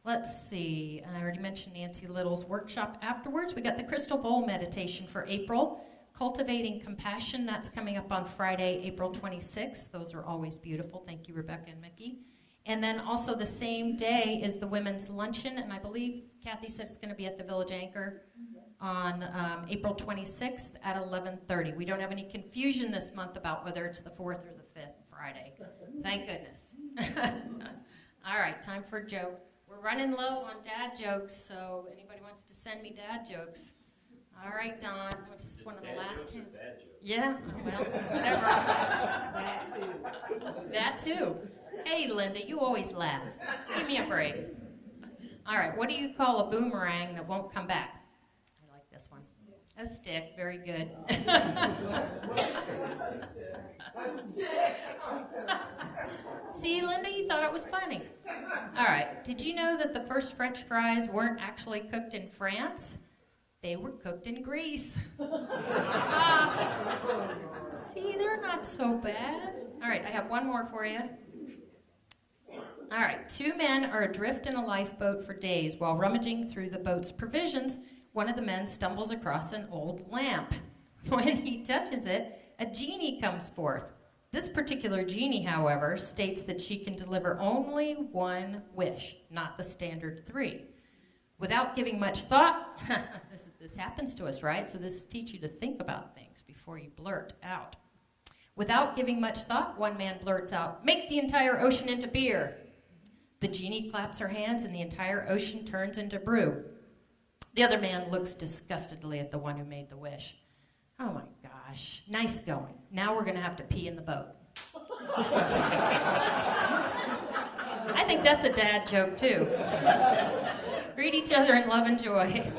Let's see. I already mentioned Nancy Little's workshop afterwards. We got the Crystal Bowl meditation for April. Cultivating Compassion, that's coming up on Friday, April 26th. Those are always beautiful. Thank you, Rebecca and Mickey. And then also the same day is the Women's Luncheon, and I believe Kathy said it's going to be at the Village Anchor on April 26th at 11:30. We don't have any confusion this month about whether it's the 4th or the 5th Friday. Thank goodness. All right, time for a joke. We're running low on dad jokes, so anybody wants to send me dad jokes? All right, Don. This is one of the last hands. Yeah, well, whatever. That too. Hey, Linda, you always laugh. Give me a break. All right, what do you call a boomerang that won't come back? I like this one. A stick. Very good. See, Linda, you thought it was funny. All right, did you know that the first French fries weren't actually cooked in France? They were cooked in Greece. See, they're not so bad. All right, I have one more for you. All right, two men are adrift in a lifeboat for days. While rummaging through the boat's provisions, one of the men stumbles across an old lamp. When he touches it, a genie comes forth. This particular genie, however, states that she can deliver only one wish, not the standard 3. Without giving much thought, this happens to us, right? So this teaches you to think about things before you blurt out. Without giving much thought, one man blurts out, "Make the entire ocean into beer." The genie claps her hands and the entire ocean turns into brew. The other man looks disgustedly at the one who made the wish. "Oh my gosh, nice going. Now we're going to have to pee in the boat." I think that's a dad joke too. Greet each other in love and joy.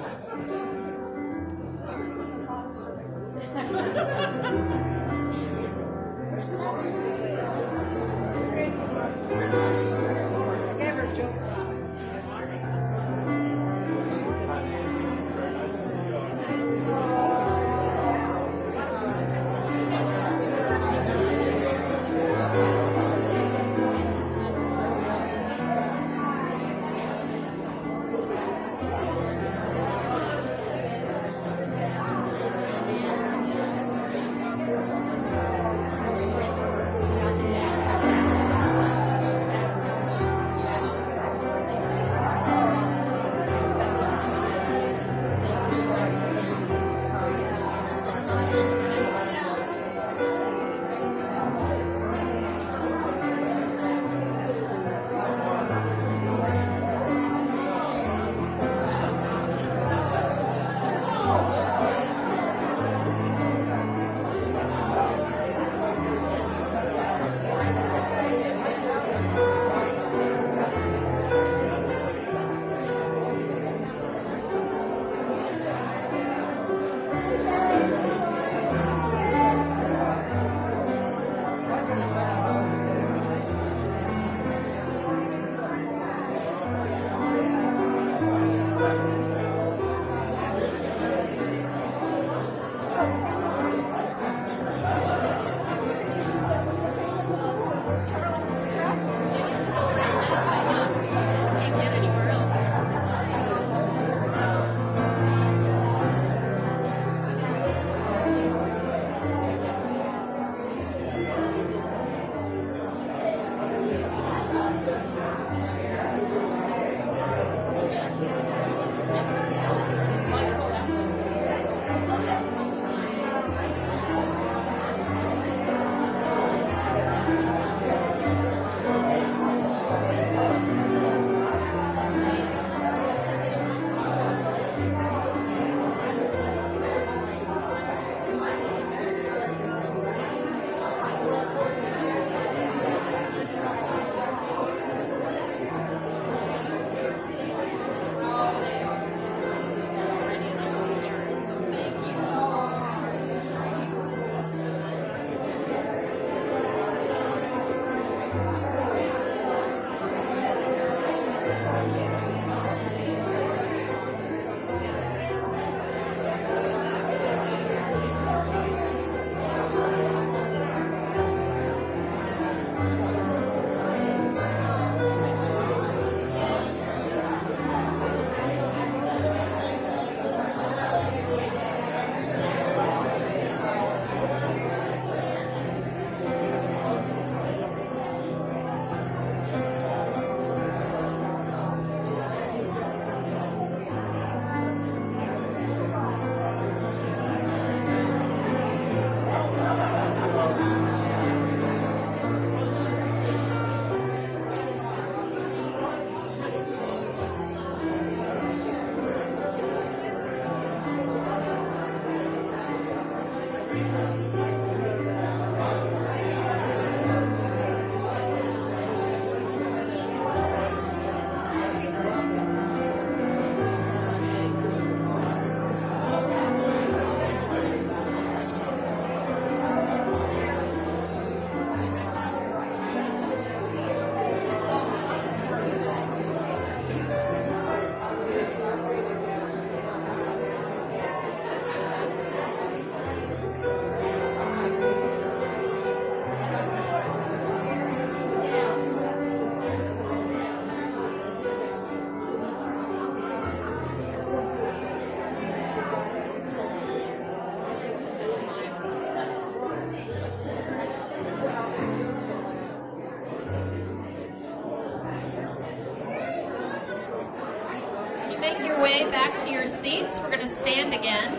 make your way back to your seats. We're going to stand again.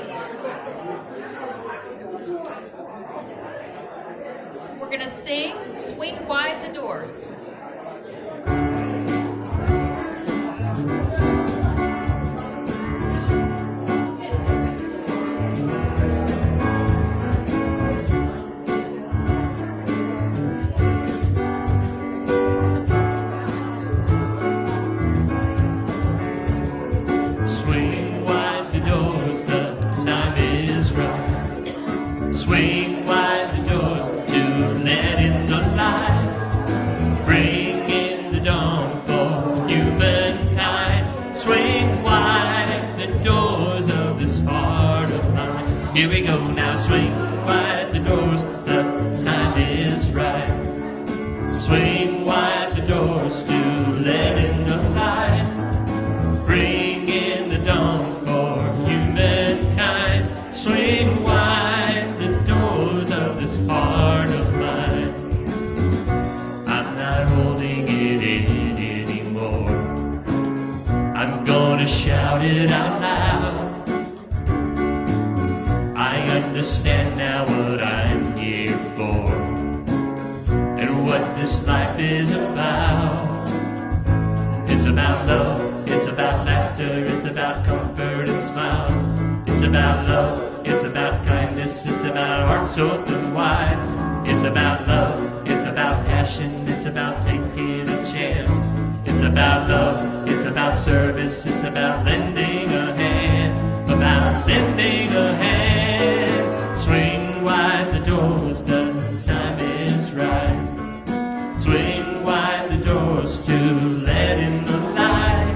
We're going to sing Swing Wide the Doors. Swing wide the doors to let in the light. Bring in the dawn for humankind. Swing wide the doors of this heart of mine. Here we go now. Swing wide the doors, the time is right. Swing wide the doors to let in the light. Bring in the dawn for humankind. Swing wide of this heart of mine. I'm not holding it in anymore. I'm gonna shout it out loud. I understand now what I'm here for and what this life is about. It's about love, it's about laughter, it's about comfort and smiles. It's about love, it's about kindness, it's about hearts open wide. It's about love, it's about passion, it's about taking a chance. It's about love, it's about service, it's about lending a hand. About lending a hand. Swing wide the doors, the time is right. Swing wide the doors to let in the light.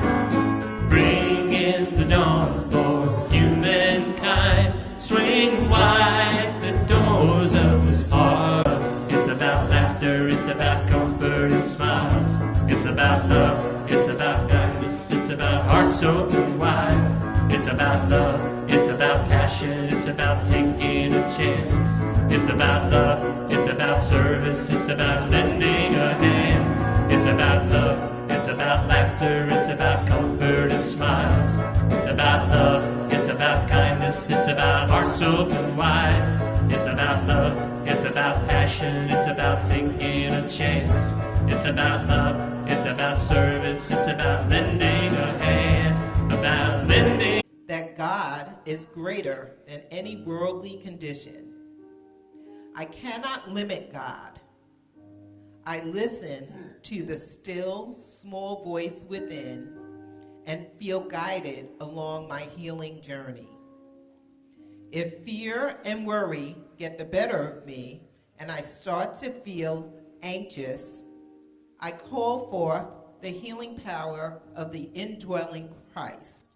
Bring in the dawn for humankind. Swing wide the doors of this heart. It's about laughter, it's about comfort and smiles. It's about love, it's about kindness, it's about hearts open wide. It's about love, it's about passion, it's about taking a chance. It's about love, it's about service, it's about lending a hand. It's about love, it's about laughter, it's about comfort and smiles. It's about love, it's about kindness, it's about hearts open wide. It's about love, it's about passion, it's about taking a chance. It's about love, it's about service, it's about lending a hand. About lending. That God is greater than any worldly condition. I cannot limit God. I listen to the still, small voice within and feel guided along my healing journey. If fear and worry get the better of me and I start to feel anxious, I call forth the healing power of the indwelling Christ.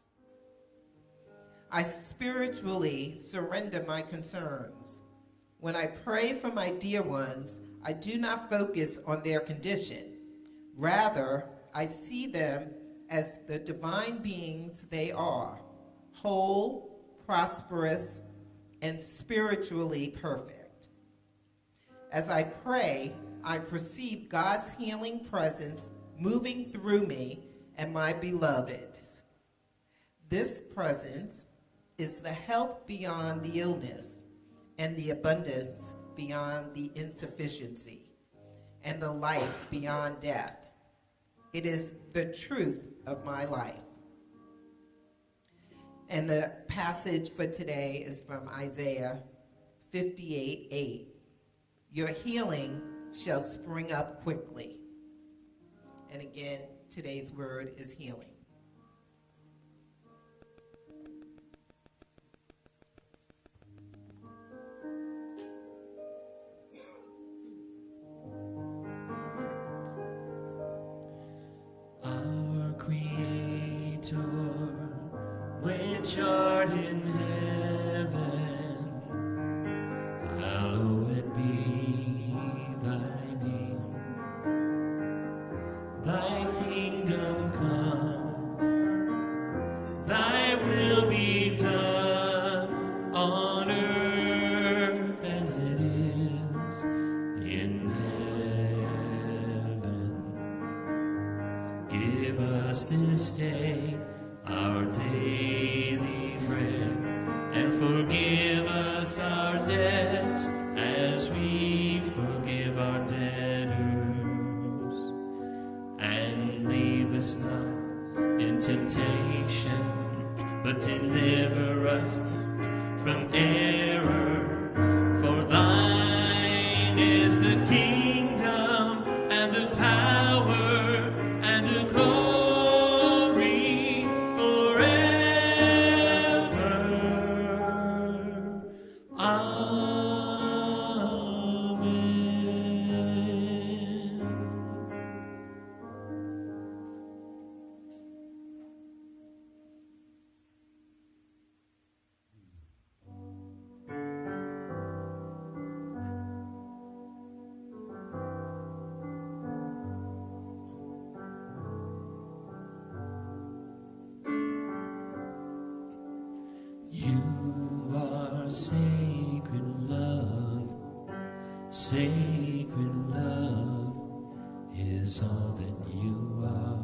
I spiritually surrender my concerns. When I pray for my dear ones, I do not focus on their condition. Rather, I see them as the divine beings they are, whole, prosperous, and spiritually perfect. As I pray, I perceive God's healing presence moving through me and my beloved. This presence is the health beyond the illness and the abundance beyond the insufficiency and the life beyond death. It is the truth of my life. And the passage for today is from Isaiah 58:8. Your healing shall spring up quickly. And again, today's word is healing. Our Creator, which art in heaven, hallowed be thy name. Thy kingdom come, thy will be done on earth as it is in heaven. Give us this day our daily bread, and forgive us our debts as we forgive our debtors. And leave us not in temptation, but deliver us from error. For thine is the kingdom and the power and the glory forever. Amen. You are sacred love, sacred love is all that you are.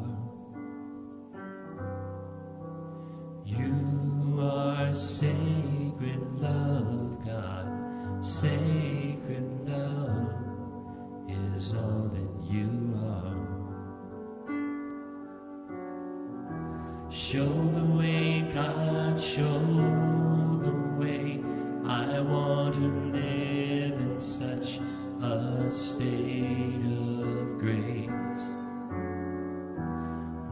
You are sacred love, God, sacred love is all that you are. Show the way, God, show the way. I want to live in such a state of grace.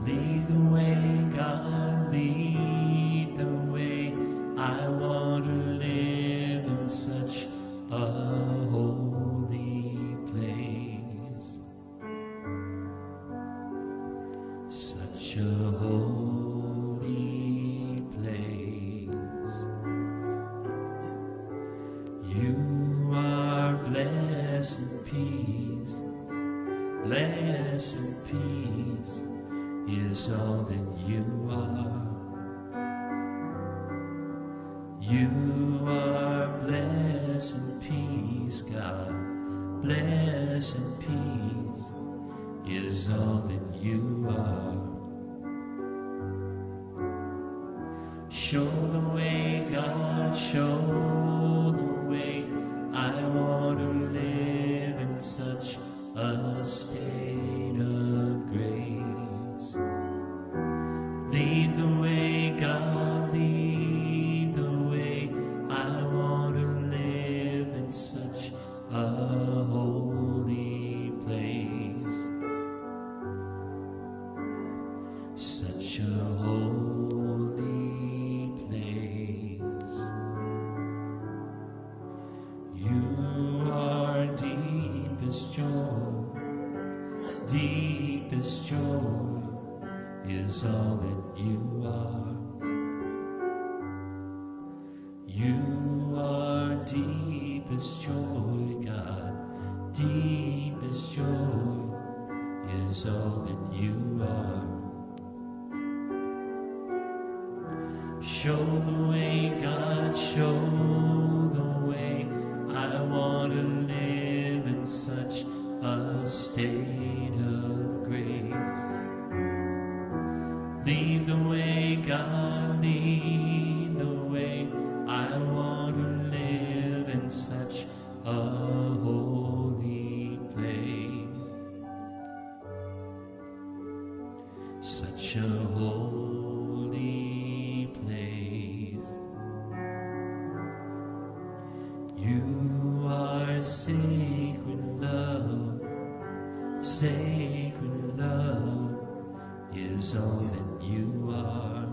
Lead the way, God, lead the way. I want to live in such a holy place. Such a holy place. You are blessed peace, blessed peace is all that you are. You are blessed peace, God, blessed peace is all that you are. Show the way, God, show the way. I want to live in such a state of grace. Lead the way, God, lead the way. I want to live in such a holy place. Such a holy place. You are deepest joy, deepest joy is all that you are. You are deepest joy, God, deepest joy is all that you are. Show the way, God, show the way. I want to live in such a state of grace. Lead the way, God, lead the way. I want to live in such a holy place. Such a holy place. You are sacred love, sacred love is all that you are.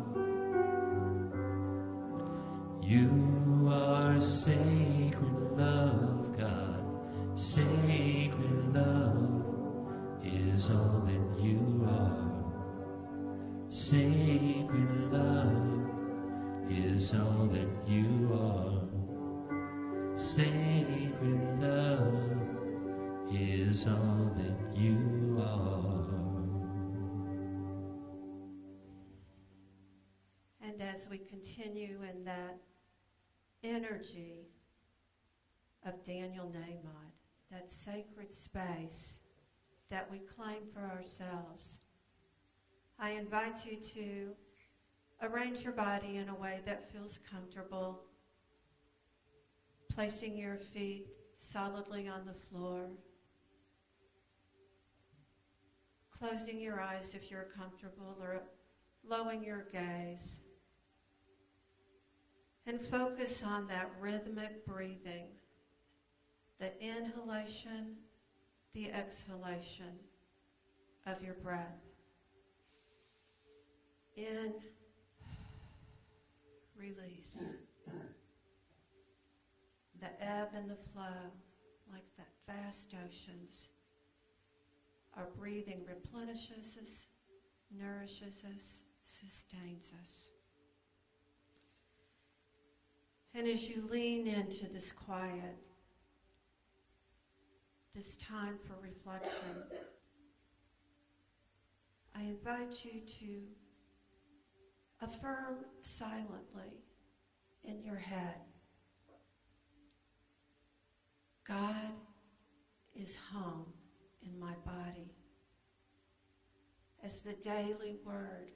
You are sacred love, God, sacred love is all that you are. Sacred love is all that you are. Sacred love is all that you are. And as we continue in that energy of Daniel Nahmod, that sacred space that we claim for ourselves, I invite you to Arrange your body in a way that feels comfortable, placing your feet solidly on the floor, closing your eyes if you're comfortable, or lowering your gaze. And focus on that rhythmic breathing, the inhalation, the exhalation of your breath. In, release. The ebb and the flow, like that vast oceans. Our breathing replenishes us, nourishes us, sustains us. And as you lean into this quiet, this time for reflection, I invite you to affirm silently in your head, God is home in my body. As the daily word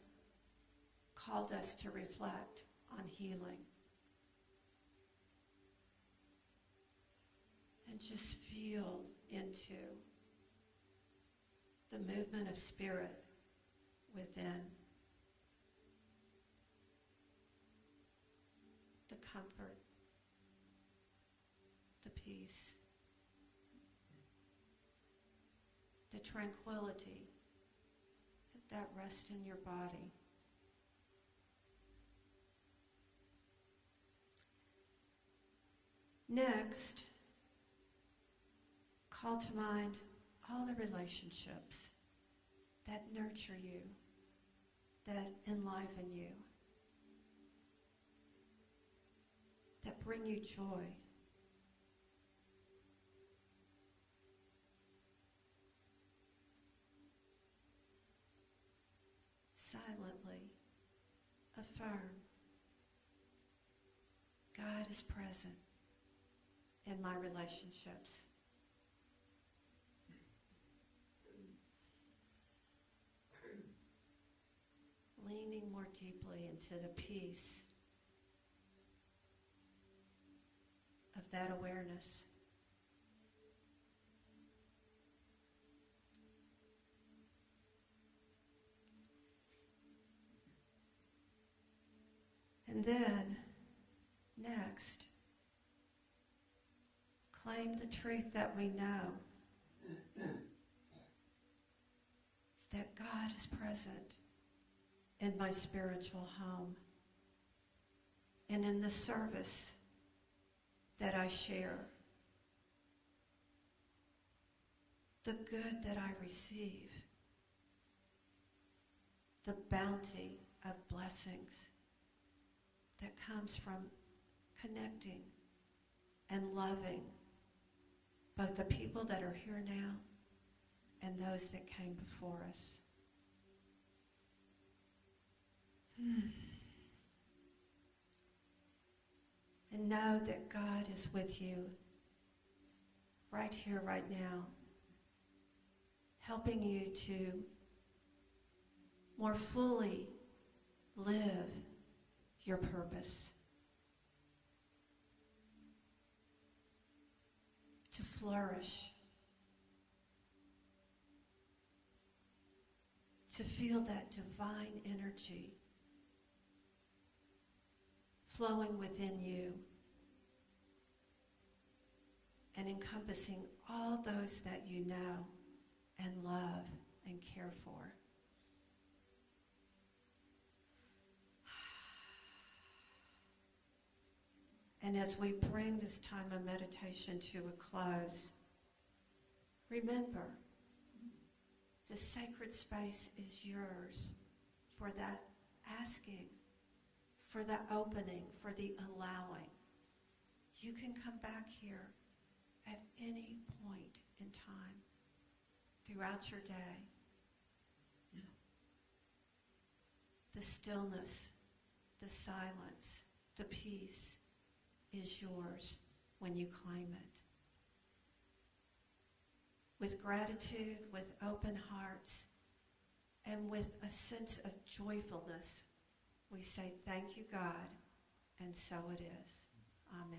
called us to reflect on healing. And just feel into the movement of spirit within. The comfort, the peace, the tranquility that rests in your body. Next, call to mind all the relationships that nurture you, that enliven you, that bring you joy. Silently affirm, God is present in my relationships. Leaning more deeply into the peace of that awareness. And then, next, claim the truth that we know, that God is present in my spiritual home and in the service that I share, the good that I receive, the bounty of blessings that comes from connecting and loving both the people that are here now and those that came before us. And know that God is with you right here, right now, helping you to more fully live your purpose, to flourish, to feel that divine energy flowing within you and encompassing all those that you know and love and care for. And as we bring this time of meditation to a close, remember, the sacred space is yours for that asking, for the opening, for the allowing. You can come back here at any point in time throughout your day. The stillness, the silence, the peace is yours when you claim it. With gratitude, with open hearts, and with a sense of joyfulness We say, thank you, God, and so it is. Amen.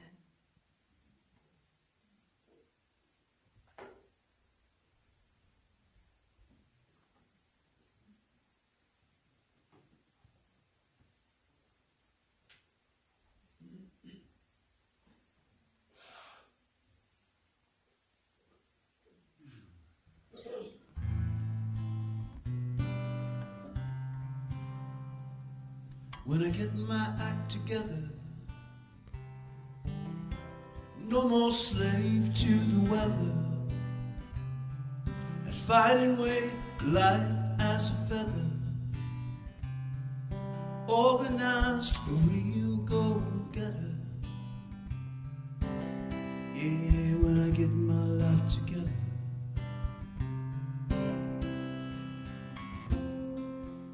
When I get my act together, no more slave to the weather, and fighting weight light as a feather, organized a real go-getter. Yeah, when I get my life together.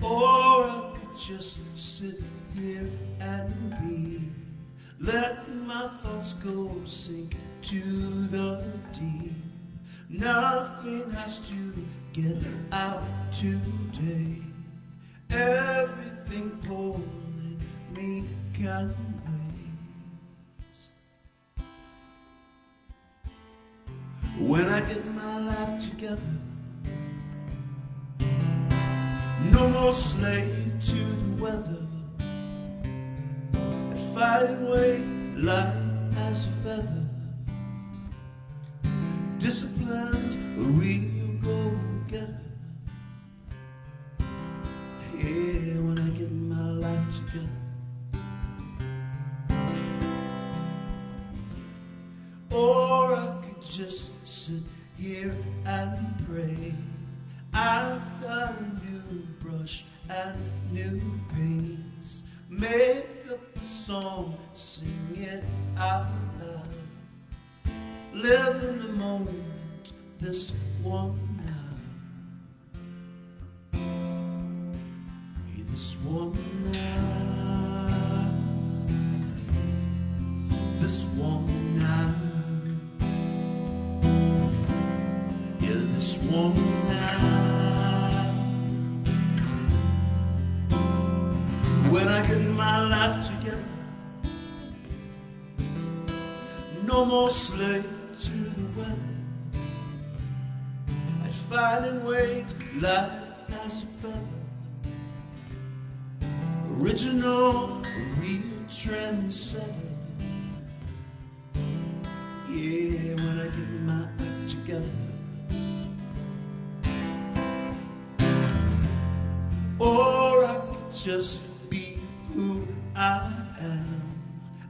Or I could just sit here and be, let my thoughts go sink to the deep. Nothing has to get out today. Everything pulling me can wait. When I get my life together, no more slave to the weather, and fighting weight light as a feather, disciplined, a real go-getter. Yeah, when I get my life together. Or I could just sit here and pray. I've got a new brush and new paints. Make up a song, sing it out loud. Live in the moment, this one now. Yeah, this one now. This one now. Yeah, this one now. When I get my life together, no more slave to the weather, and fighting weight light as a feather, original, a real trendsetter. Yeah, when I get my act together. Or I could just be who I am.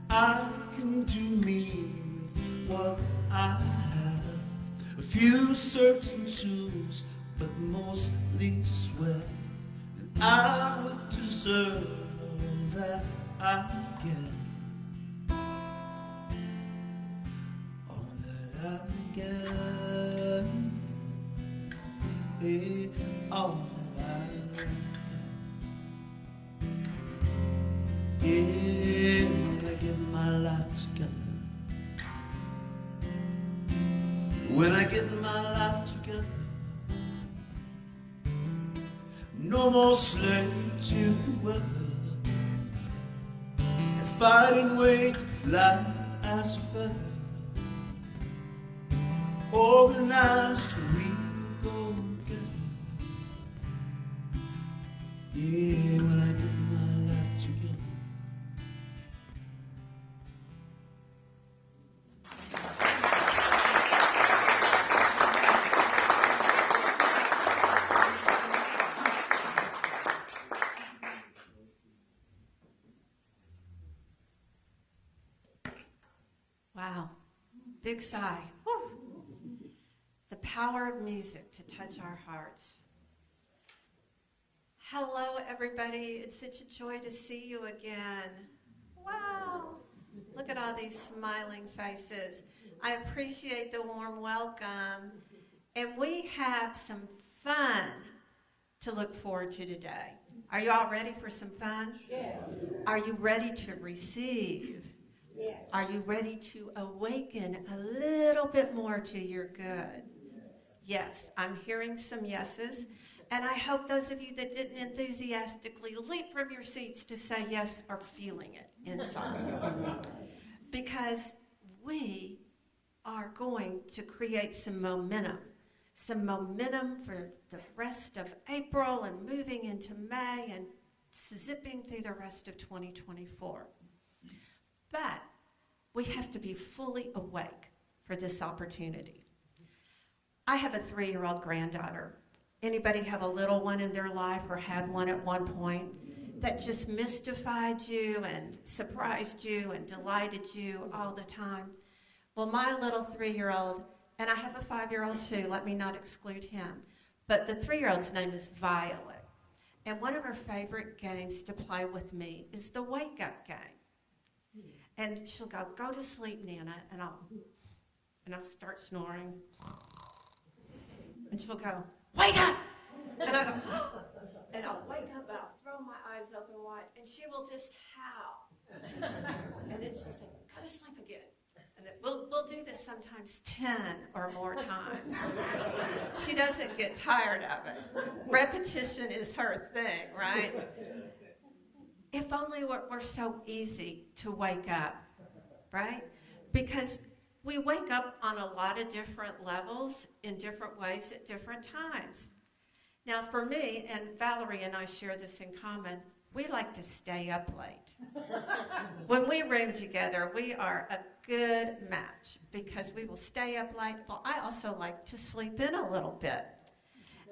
I can do me with what I have. A few certain tools, but mostly sweat. And I would deserve all that I get. All that I get. Yeah, all that I get. Yeah, when I get my life together. When I get my life together, no more slave to the weather, and fighting weight light as a feather, organized to real go-getter. Yeah, when I get my life together. Wow. Big sigh. Whew. The power of music to touch our hearts. Hello, everybody. It's such a joy to see you again. Wow. Look at all these smiling faces. I appreciate the warm welcome. And we have some fun to look forward to today. Are you all ready for some fun? Yeah. Are you ready to receive? Yes. Are you ready to awaken a little bit more to your good? Yes, I'm hearing some yeses. And I hope those of you that didn't enthusiastically leap from your seats to say yes are feeling it inside. Because we are going to create some momentum for the rest of April and moving into May and zipping through the rest of 2024. But we have to be fully awake for this opportunity. I have a 3-year-old granddaughter. Anybody have a little one in their life or had one at one point that just mystified you and surprised you and delighted you all the time? Well, my little 3-year-old, and I have a 5-year-old too, let me not exclude him, but the 3-year-old's name is Violet. And one of her favorite games to play with me is the wake-up game. And she'll go to sleep, Nana, and I'll start snoring. And she'll go, wake up! And I go, and I'll wake up and I'll throw my eyes open wide, and she will just howl. And then she'll say, go to sleep again. And then we'll do this sometimes 10 or more times. She doesn't get tired of it. Repetition is her thing, right? If only we're so easy to wake up, right? Because we wake up on a lot of different levels in different ways at different times. Now, for me, and Valerie and I share this in common, we like to stay up late. When we room together, we are a good match because we will stay up late. Well, I also like to sleep in a little bit.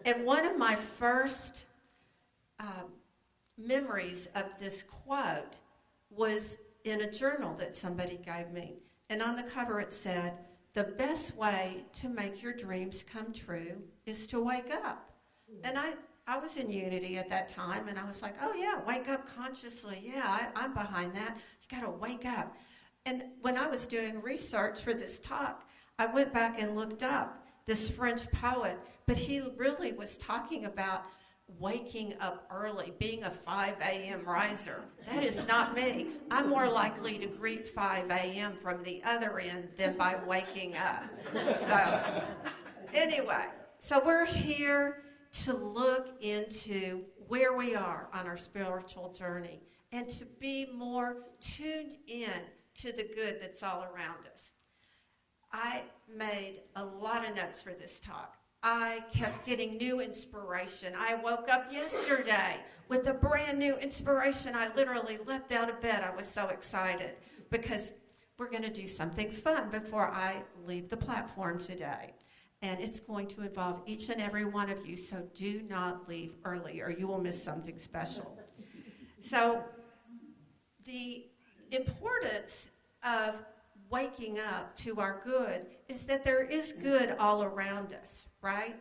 And one of my first memories of this quote was in a journal that somebody gave me. And on the cover it said, the best way to make your dreams come true is to wake up. And I was in Unity at that time, and I was like, oh yeah, wake up consciously. Yeah, I'm behind that. You got to wake up. And when I was doing research for this talk, I went back and looked up this French poet, but he really was talking about waking up early, being a 5 a.m. riser. That is not me. I'm more likely to greet 5 a.m. from the other end than by waking up. So anyway, so we're here to look into where we are on our spiritual journey and to be more tuned in to the good that's all around us. I made a lot of notes for this talk. I kept getting new inspiration. I woke up yesterday with a brand new inspiration. I literally leapt out of bed. I was so excited because we're going to do something fun before I leave the platform today. And it's going to involve each and every one of you, so do not leave early or you will miss something special. So the importance of waking up to our good is that there is good all around us, right?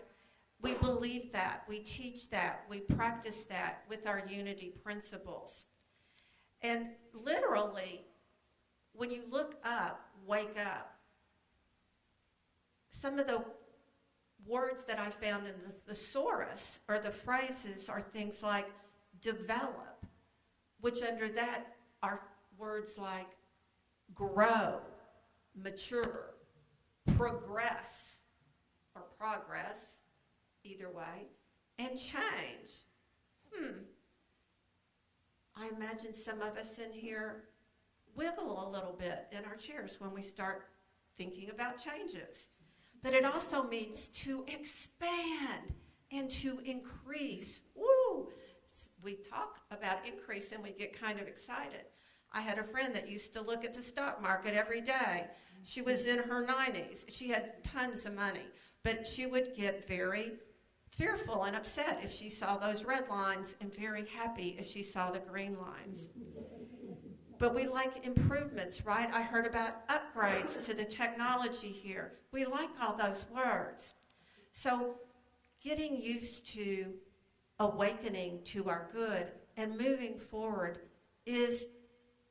We believe that, we teach that, we practice that with our unity principles. And literally, when you look up, wake up, some of the words that I found in the thesaurus or the phrases are things like develop, which under that are words like grow, mature, progress, or progress, either way, and change. I imagine some of us in here wiggle a little bit in our chairs when we start thinking about changes. But it also means to expand and to increase. Woo! We talk about increase and we get kind of excited. I had a friend that used to look at the stock market every day. She was in her 90s. She had tons of money, but she would get very fearful and upset if she saw those red lines and very happy if she saw the green lines. But we like improvements, right? I heard about upgrades to the technology here. We like all those words. So getting used to awakening to our good and moving forward is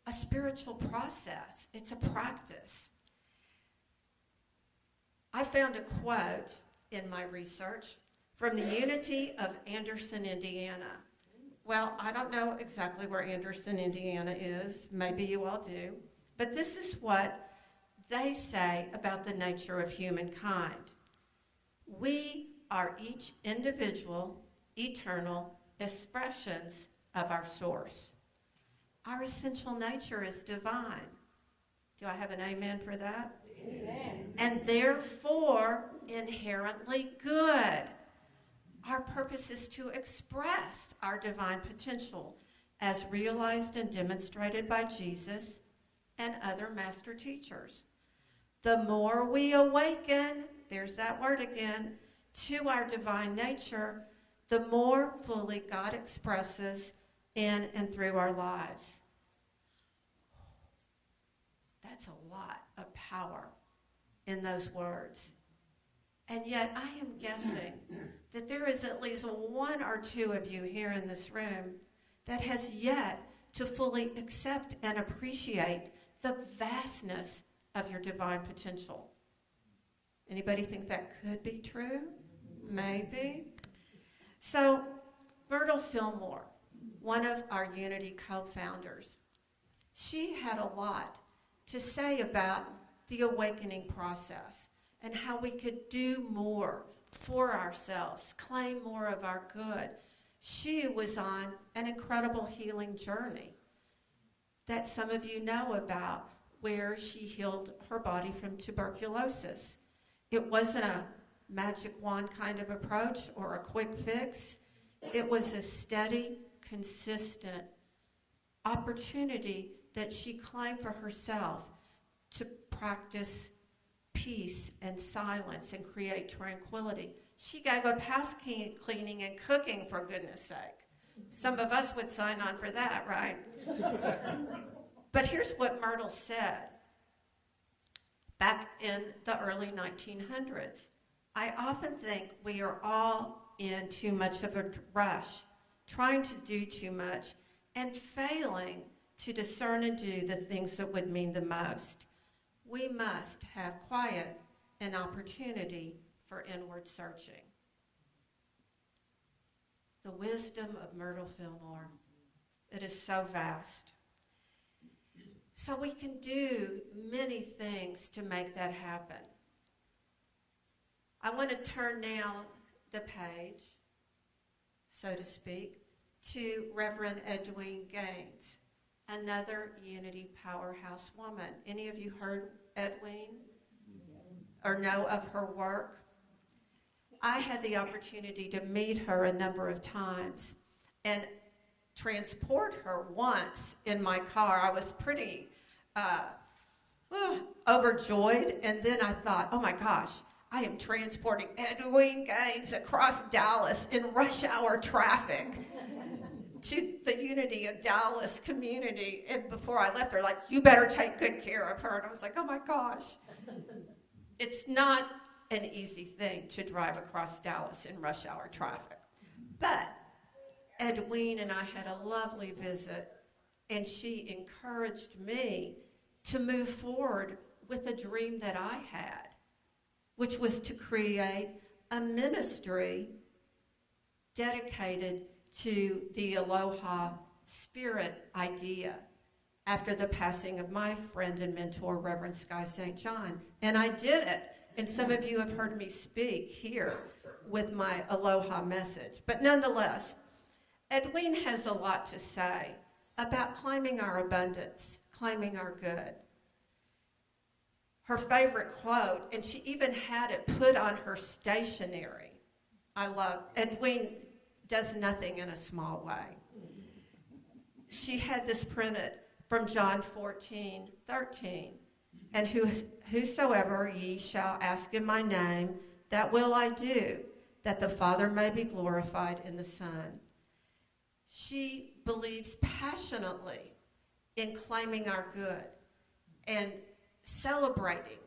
a spiritual process. It's a practice. I found a quote in my research from the Unity of Anderson, Indiana. Well, I don't know exactly where Anderson, Indiana is. Maybe you all do. But this is what they say about the nature of humankind. We are each individual eternal expressions of our source. Our essential nature is divine. Do I have an amen for that? Amen. And therefore, inherently good. Our purpose is to express our divine potential as realized and demonstrated by Jesus and other master teachers. The more we awaken, there's that word again, to our divine nature, the more fully God expresses in and through our lives. That's a lot of power in those words. And yet I am guessing that there is at least one or two of you here in this room that has yet to fully accept and appreciate the vastness of your divine potential. Anybody think that could be true? Maybe. So, Myrtle Fillmore, one of our Unity co-founders, she had a lot to say about the awakening process and how we could do more for ourselves, claim more of our good. She was on an incredible healing journey that some of you know about, where she healed her body from tuberculosis. It wasn't a magic wand kind of approach or a quick fix. It was a steady, consistent opportunity that she claimed for herself to practice peace and silence and create tranquility. She gave up house cleaning and cooking, for goodness sake. Some of us would sign on for that, right? But here's what Myrtle said back in the early 1900s. I often think we are all in too much of a rush, trying to do too much, and failing to discern and do the things that would mean the most. We must have quiet and opportunity for inward searching. The wisdom of Myrtle Fillmore, it is so vast. So we can do many things to make that happen. I want to turn now the page, so to speak, to Reverend Edwene Gaines, another Unity powerhouse woman. Any of you heard Edwene or know of her work? I had the opportunity to meet her a number of times and transport her once in my car. I was pretty overjoyed, and then I thought, oh my gosh, I am transporting Edwene Gaines across Dallas in rush hour traffic to the Unity of Dallas community. And before I left, they're like, you better take good care of her. And I was like, oh my gosh. It's not an easy thing to drive across Dallas in rush hour traffic. But Edwene and I had a lovely visit, and she encouraged me to move forward with a dream that I had, which was to create a ministry dedicated to the Aloha Spirit idea after the passing of my friend and mentor, Reverend Sky St. John. And I did it. And some of you have heard me speak here with my Aloha message. But nonetheless, Edwene has a lot to say about claiming our abundance, claiming our good. Her favorite quote, and she even had it put on her stationery. I love, Edwene does nothing in a small way. She had this printed from John 14:13. And whosoever ye shall ask in my name, that will I do, that the Father may be glorified in the Son. She believes passionately in claiming our good and celebrating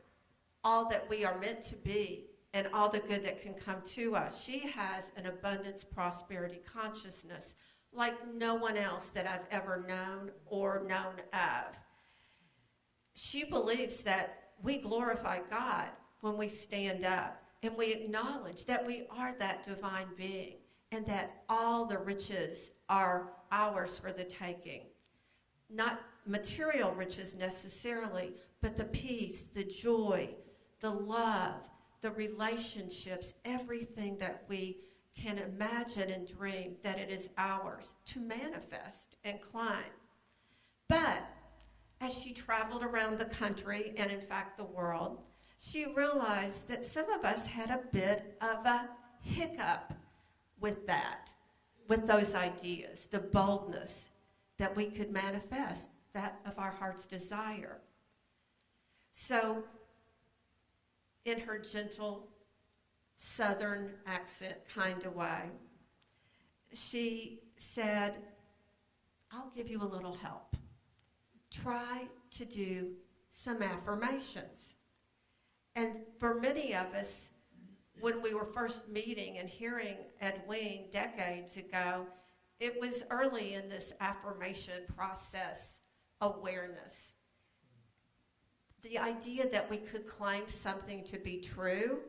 all that we are meant to be and all the good that can come to us. She has an abundance prosperity consciousness like no one else that I've ever known or known of. She believes that we glorify God when we stand up and we acknowledge that we are that divine being and that all the riches are ours for the taking. Not material riches necessarily, but the peace, the joy, the love, the relationships, everything that we can imagine and dream that it is ours to manifest and claim. But as she traveled around the country and, in fact, the world, she realized that some of us had a bit of a hiccup with that, with those ideas, the boldness that we could manifest, that of our heart's desire. So, in her gentle Southern accent kind of way, she said, I'll give you a little help. Try to do some affirmations. And for many of us, when we were first meeting and hearing Edwene decades ago, it was early in this affirmation process awareness. The idea that we could claim something to be true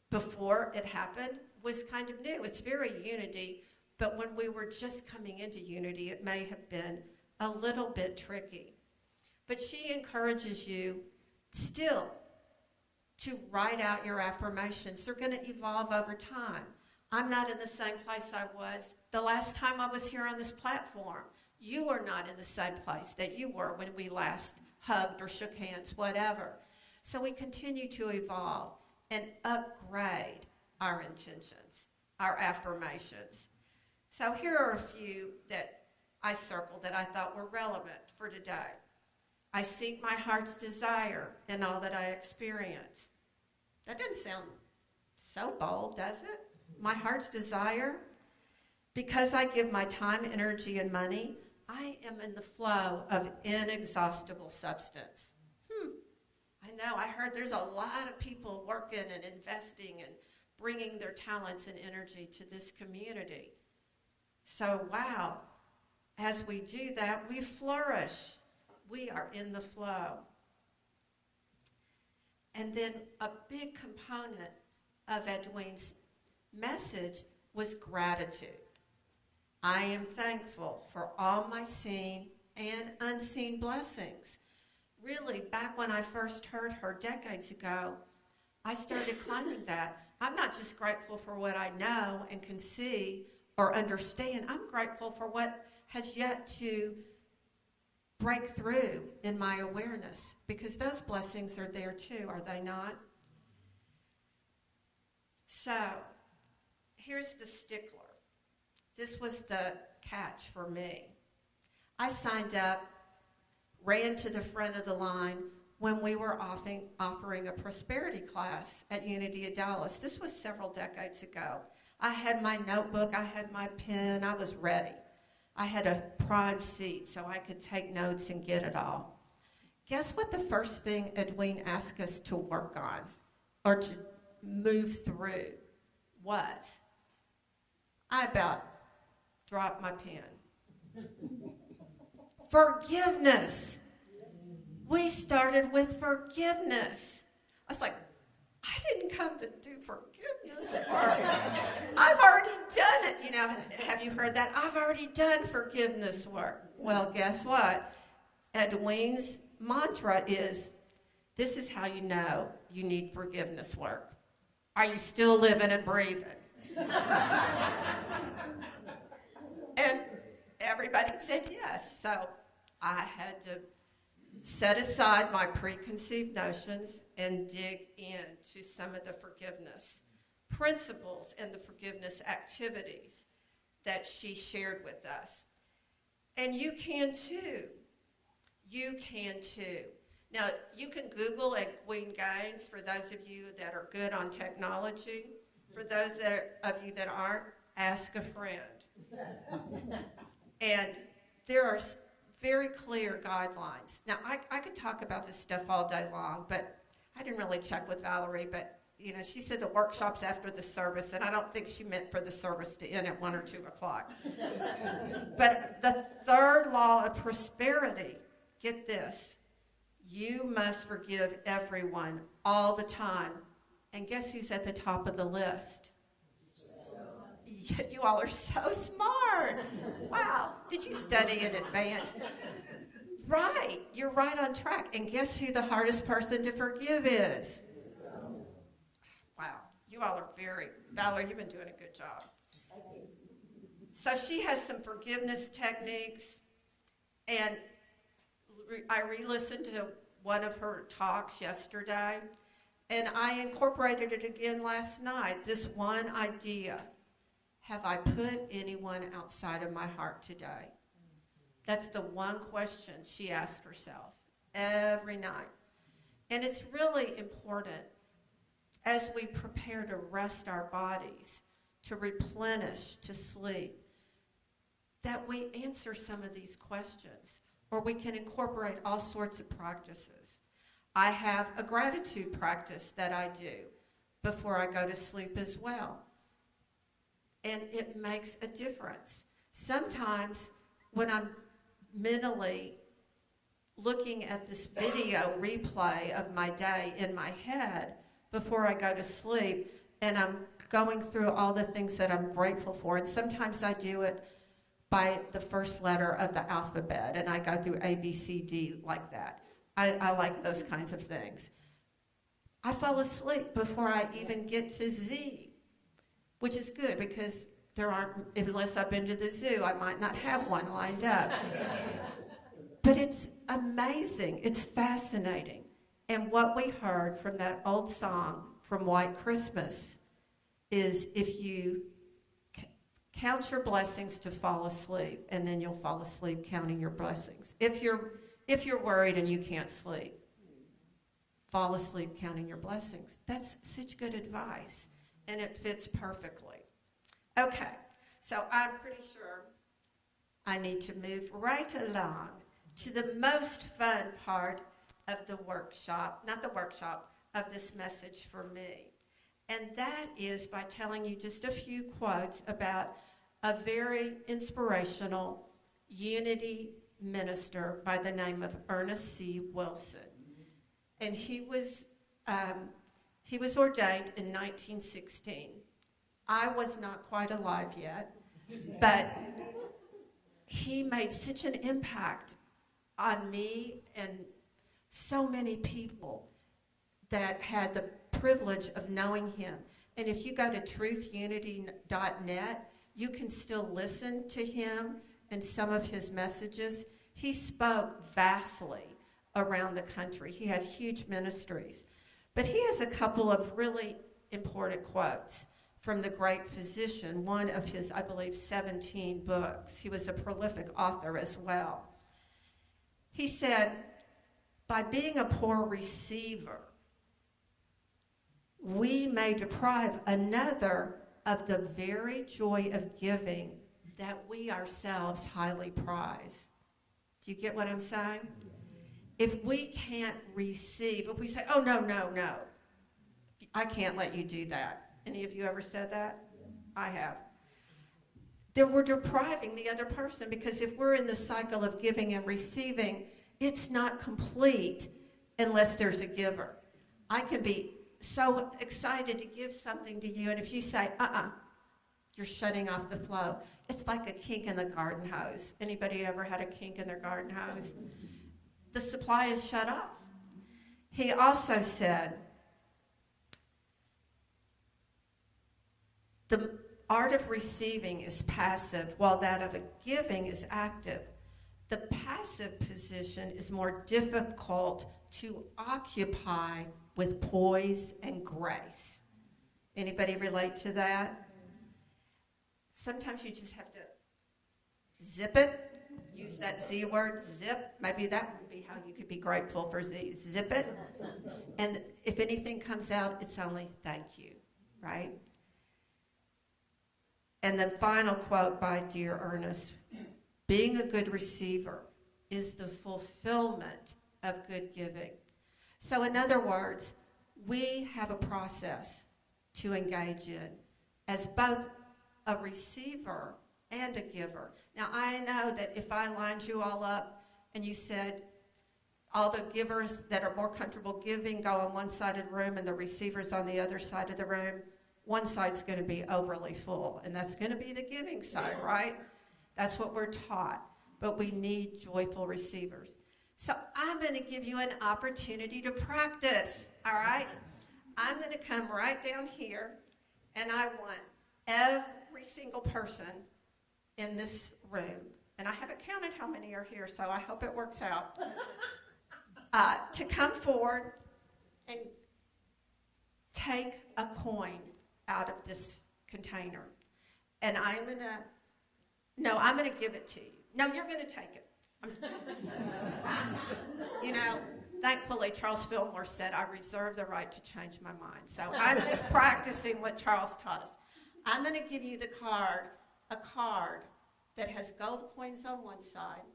before it happened was kind of new. It's very unity, but when we were just coming into unity, it may have been a little bit tricky. But she encourages you still to write out your affirmations. They're going to evolve over time. I'm not in the same place I was the last time I was here on this platform. You are not in the same place that you were when we last hugged or shook hands, whatever. So we continue to evolve and upgrade our intentions, our affirmations. So here are a few that I circled that I thought were relevant for today. I seek my heart's desire in all that I experience. That doesn't sound so bold, does it? My heart's desire. Because I give my time, energy, and money, I am in the flow of inexhaustible substance. I know, I heard there's a lot of people working and investing and bringing their talents and energy to this community. So, wow, as we do that, we flourish. We are in the flow. And then a big component of Edwene's message was gratitude. I am thankful for all my seen and unseen blessings. Really, back when I first heard her decades ago, I started claiming that. I'm not just grateful for what I know and can see or understand. I'm grateful for what has yet to break through in my awareness, because those blessings are there too, are they not? So, here's the stickler. This was the catch for me. I signed up, ran to the front of the line when we were offering a prosperity class at Unity of Dallas. This was several decades ago. I had my notebook, I had my pen, I was ready. I had a prime seat so I could take notes and get it all. Guess what the first thing Edwene asked us to work on or to move through was? I about dropped my pen. Forgiveness. We started with forgiveness. I was like, I didn't come to do forgiveness work. I've already done it. You know, have you heard that? I've already done forgiveness work. Well, guess what? Edwene's mantra is, this is how you know you need forgiveness work. Are you still living and breathing? And everybody said yes. So I had to set aside my preconceived notions and dig into some of the forgiveness principles and the forgiveness activities that she shared with us. And you can too. You can too. Now, you can Google Edwene Gaines for those of you that are good on technology. For those of you that aren't, ask a friend. And there are very clear guidelines. Now, I could talk about this stuff all day long, but I didn't really check with Valerie, but you know, she said the workshop's after the service, and I don't think she meant for the service to end at 1 or 2 o'clock. But the third law of prosperity, get this, you must forgive everyone all the time. And guess who's at the top of the list? You all are so smart. Wow. Did you study in advance? Right. You're right on track. And guess who the hardest person to forgive is? Wow. You all are Valerie, you've been doing a good job. So she has some forgiveness techniques, and I re-listened to one of her talks yesterday, and I incorporated it again last night. This one idea: have I put anyone outside of my heart today? That's the one question she asked herself every night. And it's really important as we prepare to rest our bodies, to replenish, to sleep, that we answer some of these questions, or we can incorporate all sorts of practices. I have a gratitude practice that I do before I go to sleep as well. And it makes a difference. Sometimes when I'm mentally looking at this video replay of my day in my head before I go to sleep, and I'm going through all the things that I'm grateful for, and sometimes I do it by the first letter of the alphabet, and I go through A, B, C, D like that. I like those kinds of things. I fall asleep before I even get to Z, which is good because there aren't, unless I've been to the zoo, I might not have one lined up. But it's amazing. It's fascinating. And what we heard from that old song from White Christmas is if you count your blessings to fall asleep, and then you'll fall asleep counting your blessings. If you're worried and you can't sleep, fall asleep counting your blessings. That's such good advice, and it fits perfectly. Okay, so I'm pretty sure I need to move right along to the most fun part of the workshop, of this message for me. And that is by telling you just a few quotes about a very inspirational unity minister by the name of Ernest C. Wilson. And he was ordained in 1916. I was not quite alive yet, but he made such an impact on me and so many people that had the privilege of knowing him. And if you go to truthunity.net, you can still listen to him and some of his messages. He spoke vastly around the country. He had huge ministries. But he has a couple of really important quotes from the great physician, one of his, I believe, 17 books. He was a prolific author as well. He said, by being a poor receiver, we may deprive another of the very joy of giving that we ourselves highly prize. Do you get what I'm saying? If we can't receive, if we say, oh, no, I can't let you do that. Any of you ever said that? I have. Then we're depriving the other person, because if we're in the cycle of giving and receiving, it's not complete unless there's a giver. I can be so excited to give something to you, and if you say, you're shutting off the flow. It's like a kink in the garden hose. Anybody ever had a kink in their garden hose? The supply is shut off. He also said, the art of receiving is passive, while that of giving is active. The passive position is more difficult to occupy with poise and grace. Anybody relate to that? Sometimes you just have to zip it. Use that Z word, zip. Maybe that would be how you could be grateful for Z. Zip it. And if anything comes out, it's only thank you, right? And the final quote by dear Ernest, being a good receiver is the fulfillment of good giving. So in other words, we have a process to engage in as both a receiver and a giver. Now, I know that if I lined you all up and you said all the givers that are more comfortable giving go on one side of the room and the receivers on the other side of the room, one side's going to be overly full, and that's going to be the giving side, right? That's what we're taught, but we need joyful receivers. So I'm going to give you an opportunity to practice, all right? I'm going to come right down here, And I want every single person in this room, and I haven't counted how many are here, so I hope it works out, to come forward and take a coin out of this container. And I'm going to give it to you. No, you're going to take it. You know, thankfully, Charles Fillmore said, I reserve the right to change my mind. So I'm just practicing what Charles taught us. I'm going to give you a card that has gold coins on one side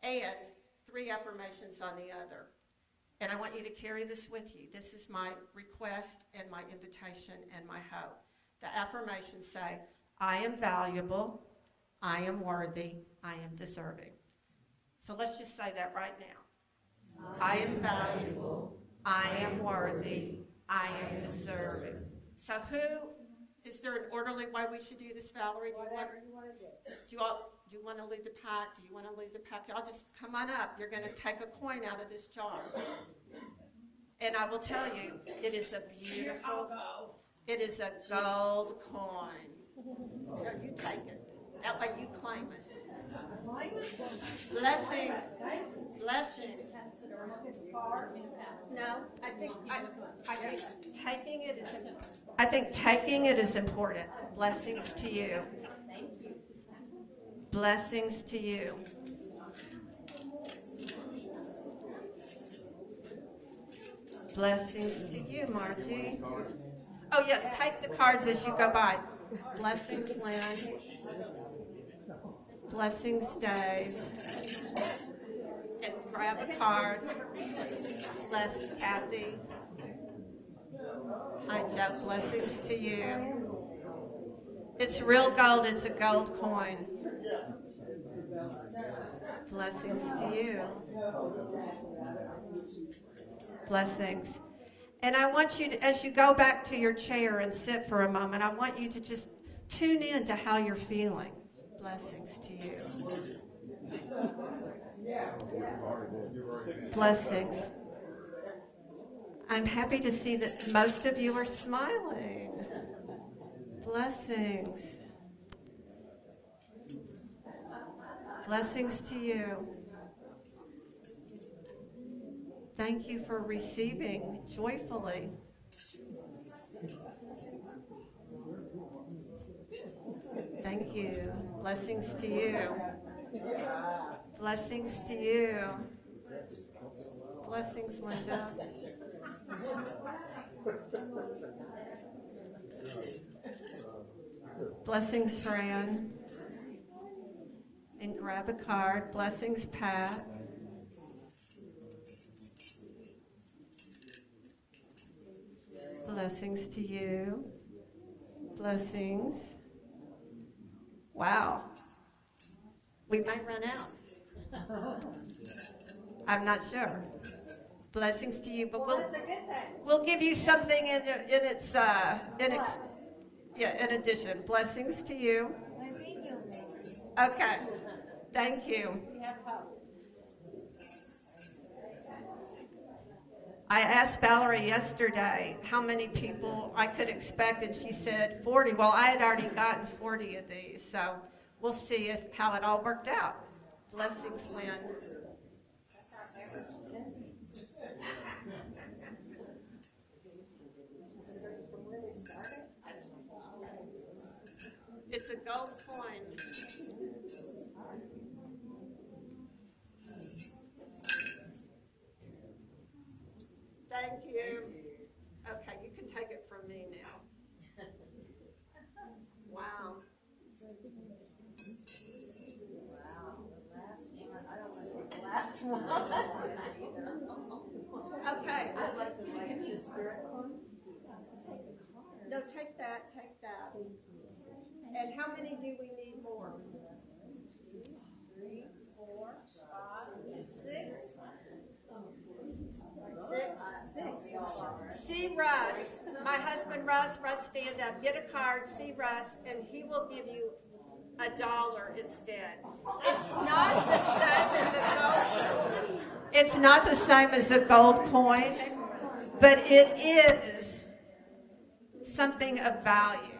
and 3 affirmations on the other. And I want you to carry this with you. This is my request and my invitation and my hope. The affirmations say, I am valuable, I am worthy, I am deserving. So let's just say that right now. I am valuable, I am worthy, I am deserving. So is there an orderly way we should do this, Valerie? Whatever you want to do. Do you want to lead the pack? Do you want to lead the pack? Y'all just come on up. You're going to take a coin out of this jar. And I will tell you, it is a beautiful, it is a gold coin. No, you take it. That way you claim it. Blessings. Blessings. No, I think taking it is important. Blessings to you. Blessings to you. Blessings to you, Margie. Oh, yes, take the cards as you go by. Blessings, Lynn. Blessings, Dave. And grab a card. Bless Kathy. I know, blessings to you. It's real gold. It's a gold coin. Blessings to you. Blessings. And I want you to, as you go back to your chair and sit for a moment, I want you to just tune in to how you're feeling. Blessings to you. Blessings. I'm happy to see that most of you are smiling. Blessings. Blessings to you. Thank you for receiving joyfully. Thank you. Blessings to you. Blessings to you. Blessings, Linda. Blessings, Fran. And grab a card. Blessings, Pat. Blessings to you. Blessings. Wow. We might run out. I'm not sure. Blessings to you, but we'll give you something in addition. Blessings to you. Okay. Thank you. I asked Valerie yesterday how many people I could expect, and she said 40. Well, I had already gotten 40 of these, so we'll see how it all worked out. Blessings, Lynn. It's a gold coin. Thank you. Okay, you can take it from me now. Wow. The last one. Okay. I'd like to give you a spirit one. No, take that. And how many do we need more? 3, 4, 5, 6. 6. See Russ, my husband Russ, stand up, get a card, see Russ, and he will give you $1 instead. It's not the same as a gold coin, but it is something of value.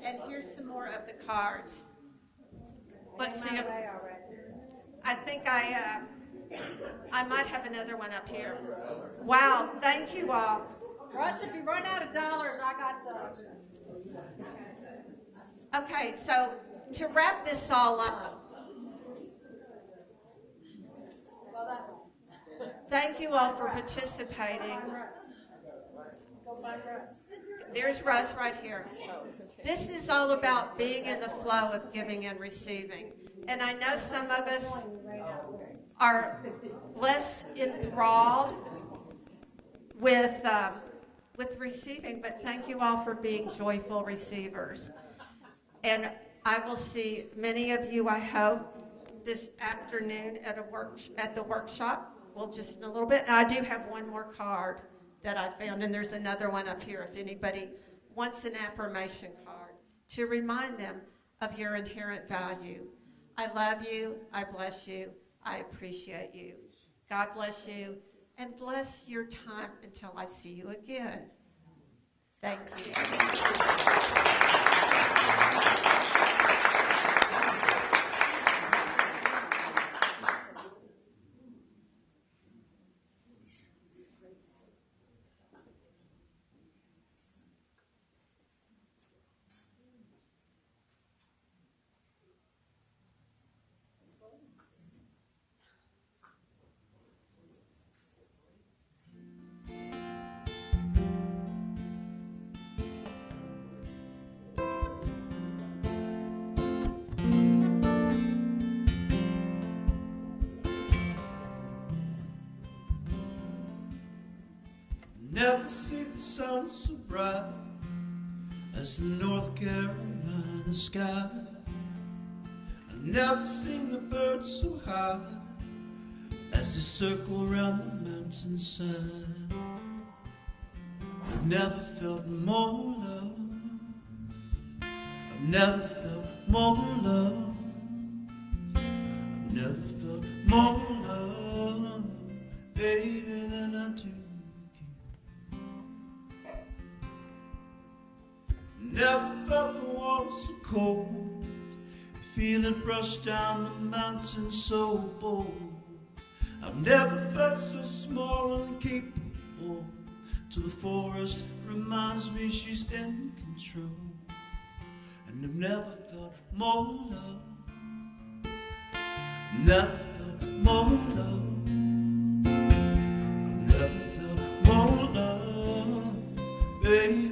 And here's some more of the cards. Let's see. I think I might have another one up here. Wow, thank you all. Russ, if you run out of dollars, I got some. Okay, so to wrap this all up, thank you all for participating. Go find Russ. There's Russ right here. This is all about being in the flow of giving and receiving. And I know some of us are less enthralled with receiving, but thank you all for being joyful receivers. And I will see many of you, I hope, this afternoon at the workshop. Well, just in a little bit. And I do have one more card that I found, and there's another one up here if anybody wants an affirmation card to remind them of your inherent value. I love you. I bless you. I appreciate you. God bless you, and bless your time until I see you again. Thank you. Never see the sun so bright as the North Carolina sky. I've never seen the birds so high as they circle around the mountainside. I've never felt more love. I've never felt more love. I've never felt more love, baby, than I do. Never felt the water so cold, feel it rush down the mountain so bold. I've never felt so small and capable, till the forest reminds me she's in control. And I've never felt more love, never felt more love. I've never felt more love, baby.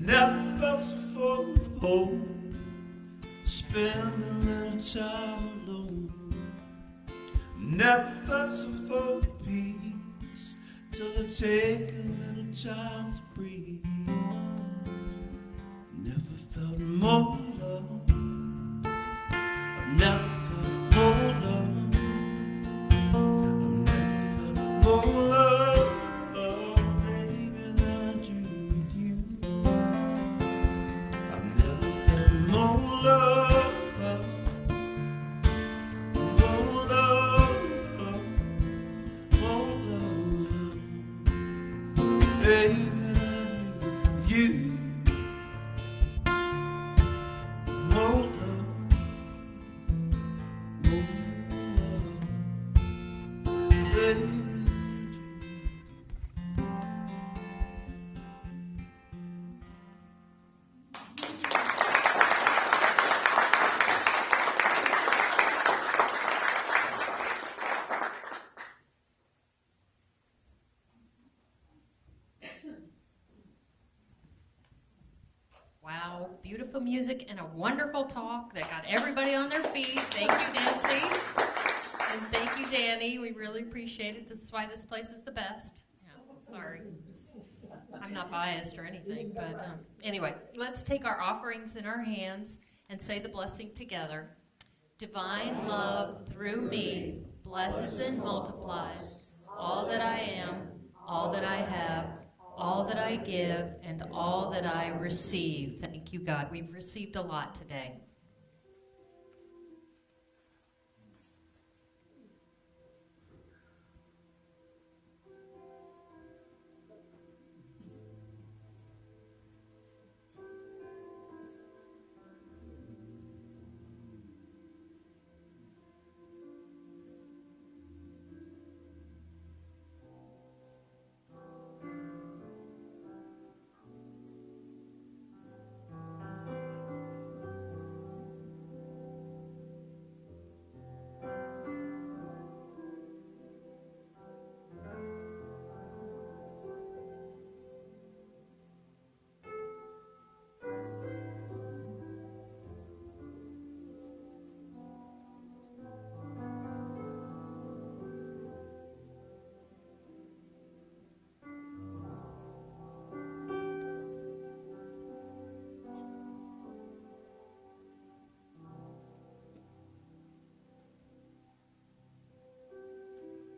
Never felt so full of hope, spend a little time alone. Never felt so full of peace, till I take a little time to breathe. Never felt more love. I've never felt more love. I've never felt more love, baby, than I do with you. I've never felt more love, more love, more love, baby, than you. More love, baby. Wow, beautiful music and a wonderful talk that got everybody on their feet. Thank you, Nancy. And thank you, Danny. We really appreciate it. That's why this place is the best. Yeah, sorry. I'm not biased or anything, but anyway, let's take our offerings in our hands and say the blessing together. Divine love through me blesses and multiplies all that I am, all that I have, all that I give, and all that I receive. Thank you, God. We've received a lot today.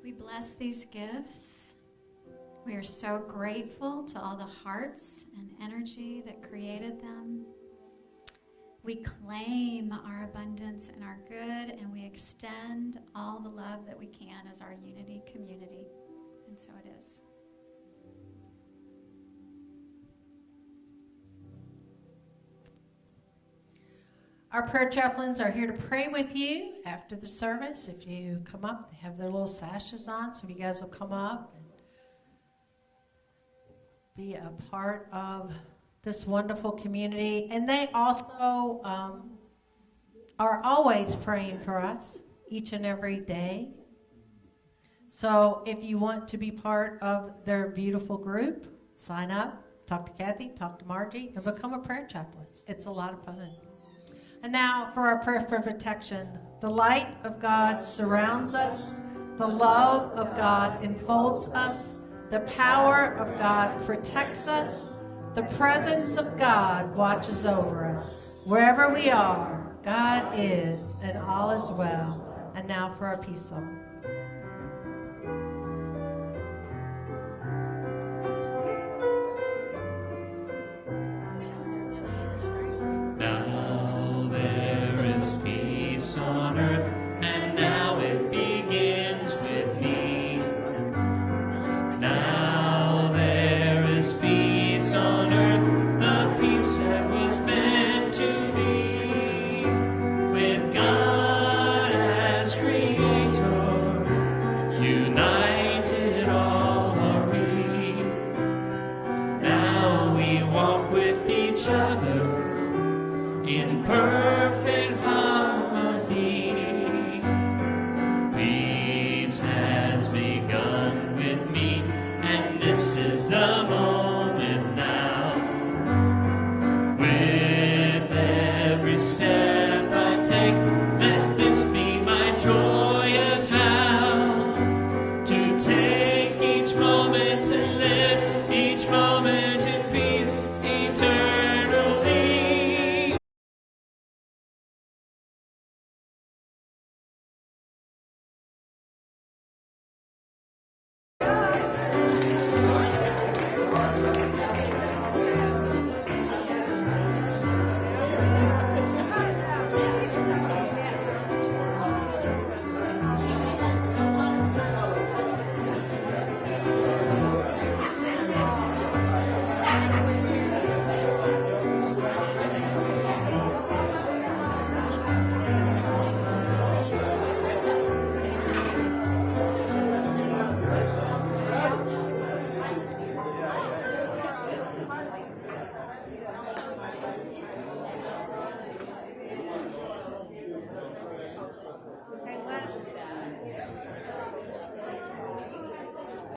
We bless these gifts. We are so grateful to all the hearts and energy that created them. We claim our abundance and our good, and we extend all the love that we can as our unity community. And so it is. Our prayer chaplains are here to pray with you after the service. If you come up, they have their little sashes on, so if you guys will come up and be a part of this wonderful community. And they also are always praying for us each and every day. So if you want to be part of their beautiful group, sign up, talk to Kathy, talk to Margie, and become a prayer chaplain. It's a lot of fun. And now for our prayer for protection. The light of God surrounds us. The love of God enfolds us. The power of God protects us. The presence of God watches over us. Wherever we are, God is, and all is well. And now for our peace song. Peace on earth, and now it begins with me. Now there is peace on earth, the peace that was meant to be. With God as Creator, united all are we. Now we walk with each other in perfect